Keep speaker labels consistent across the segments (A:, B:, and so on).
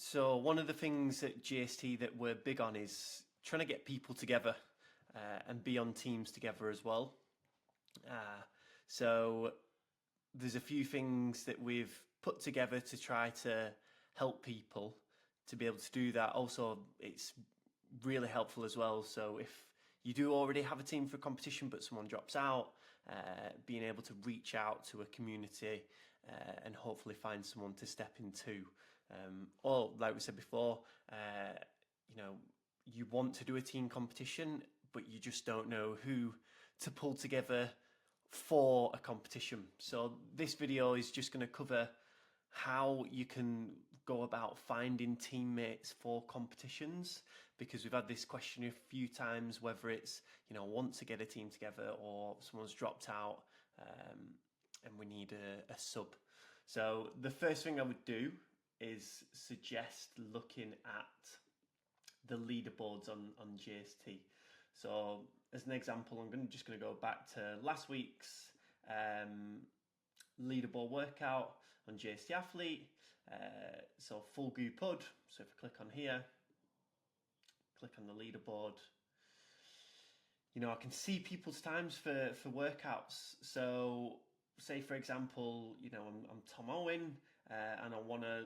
A: So one of the things at GST that we're big on is trying to get people together and be on teams together as well. Uh, so there's a few things that we've put together to try to help people to be able to do that. Also, it's really helpful as well. So if you do already have a team for a competition, but someone drops out, being able to reach out to a community and hopefully find someone to step into. Or like we said before, you know, you want to do a team competition, but you just don't know who to pull together for a competition. So this video is just going to cover how you can go about finding teammates for competitions, because we've had this question a few times, whether it's, want to get a team together or someone's dropped out and we need a sub. So the first thing I would do is suggest looking at the leaderboards on GST. So as an example, I'm just going to go back to last week's leaderboard workout on GST Athlete. So full group PUD. So if I click on here, click on the leaderboard, I can see people's times for workouts. So say for example, I'm Tom Owen and I want to,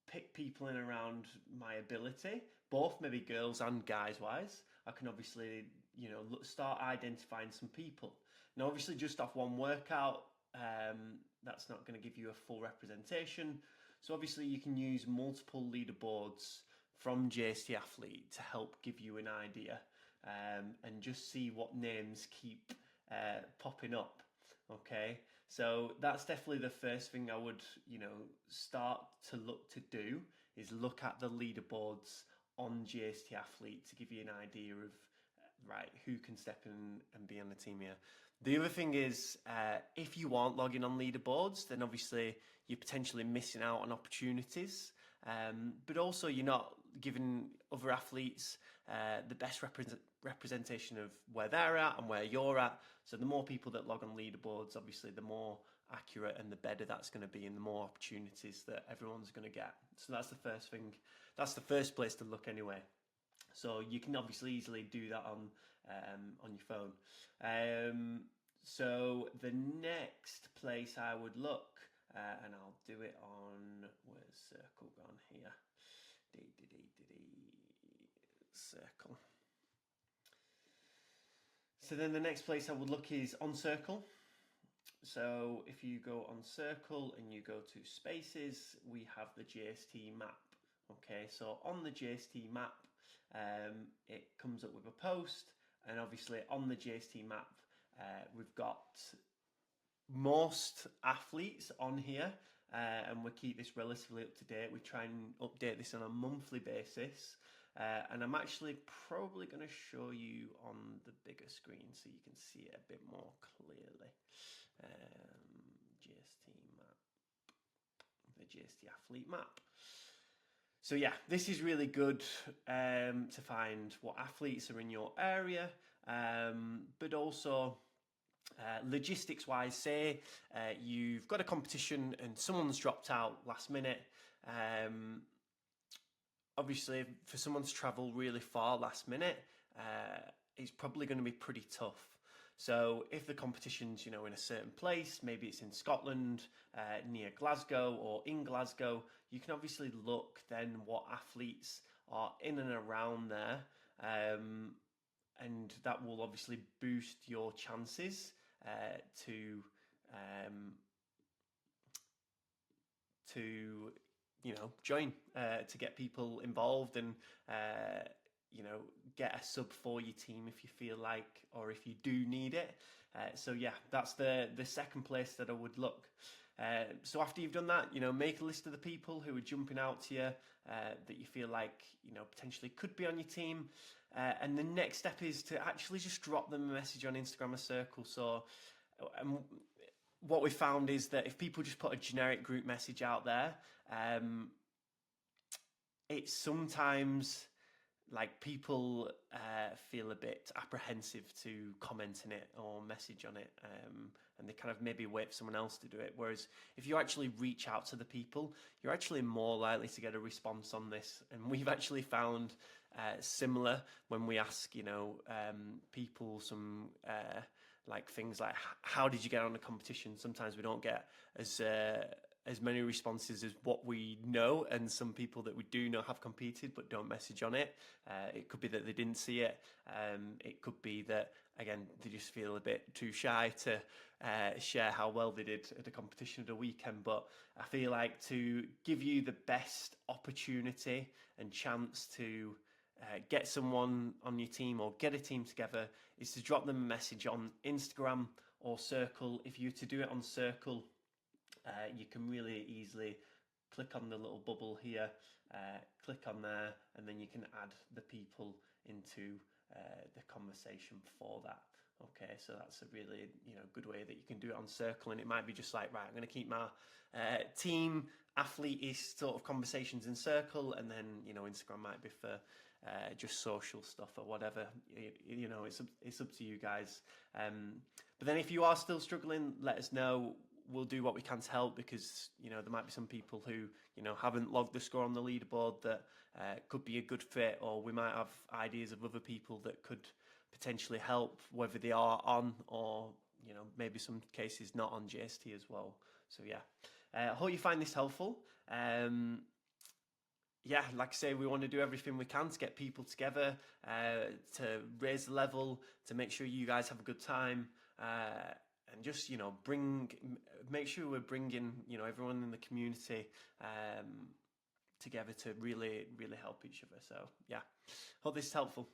A: pick people in around my ability, both maybe girls and guys wise. I can obviously, start identifying some people. Now, obviously, just off one workout, that's not going to give you a full representation. So obviously, you can use multiple leaderboards from JST Athlete to help give you an idea and just see what names keep popping up. Okay, so that's definitely the first thing I would, start to look to do, is look at the leaderboards on GST Athlete to give you an idea of right who can step in and be on the team here. The other thing is, if you aren't logging on leaderboards, then obviously you're potentially missing out on opportunities. But also you're not giving other athletes the best representation of where they're at and where you're at. So the more people that log on leaderboards, obviously the more accurate and the better that's going to be, and the more opportunities that everyone's going to get. So that's the first thing. That's the first place to look anyway. So you can obviously easily do that on your phone. So the next place I would look, and I'll do it on, where's Circle gone here? Circle. So then the next place I would look is on Circle. So if you go on Circle and you go to Spaces, we have the JST map. Okay, so on the JST map, it comes up with a post, and obviously on the JST map, we've got most athletes on here, and we keep this relatively up to date. We try and update this on a monthly basis, and I'm actually probably going to show you on the bigger screen so you can see it a bit more clearly. GST map, the GST Athlete map. So yeah, this is really good to find what athletes are in your area, but also logistics wise, say you've got a competition and someone's dropped out last minute. Obviously, for someone to travel really far last minute, it's probably going to be pretty tough. So if the competition's, in a certain place, maybe it's in Scotland, near Glasgow or in Glasgow, you can obviously look then what athletes are in and around there. And that will obviously boost your chances to join, to get people involved and get a sub for your team if you feel like, or if you do need it. So yeah, that's the second place that I would look. So after you've done that, make a list of the people who are jumping out to you that you feel like, potentially could be on your team. And the next step is to actually just drop them a message on Instagram or Circle. So what we found is that if people just put a generic group message out there, it's sometimes like people feel a bit apprehensive to comment in it or message on it, and they kind of maybe wait for someone else to do it. Whereas if you actually reach out to the people, you're actually more likely to get a response on this. And we've actually found similar when we ask, people some like things like, how did you get on the competition? Sometimes we don't get as many responses as what we know, and some people that we do know have competed but don't message on it. It could be that they didn't see it. It could be that, again, they just feel a bit too shy to share how well they did at the competition of the weekend. But I feel like to give you the best opportunity and chance to get someone on your team or get a team together is to drop them a message on Instagram or Circle. If you were to do it on Circle, you can really easily click on the little bubble here, click on there, and then you can add the people into the conversation for that. Okay, so that's a really good way that you can do it on Circle. And it might be just like, right, I'm going to keep my team athlete-ish sort of conversations in Circle, and then Instagram might be for just social stuff or whatever. It's up to you guys. But then if you are still struggling, let us know. We'll do what we can to help, because there might be some people who haven't logged the score on the leaderboard that could be a good fit, or we might have ideas of other people that could potentially help, whether they are on or maybe some cases not on JST as well. So yeah, I hope you find this helpful. Yeah, like I say, we want to do everything we can to get people together, to raise the level, to make sure you guys have a good time. And just make sure we're bringing everyone in the community together to really help each other. So yeah, hope this is helpful.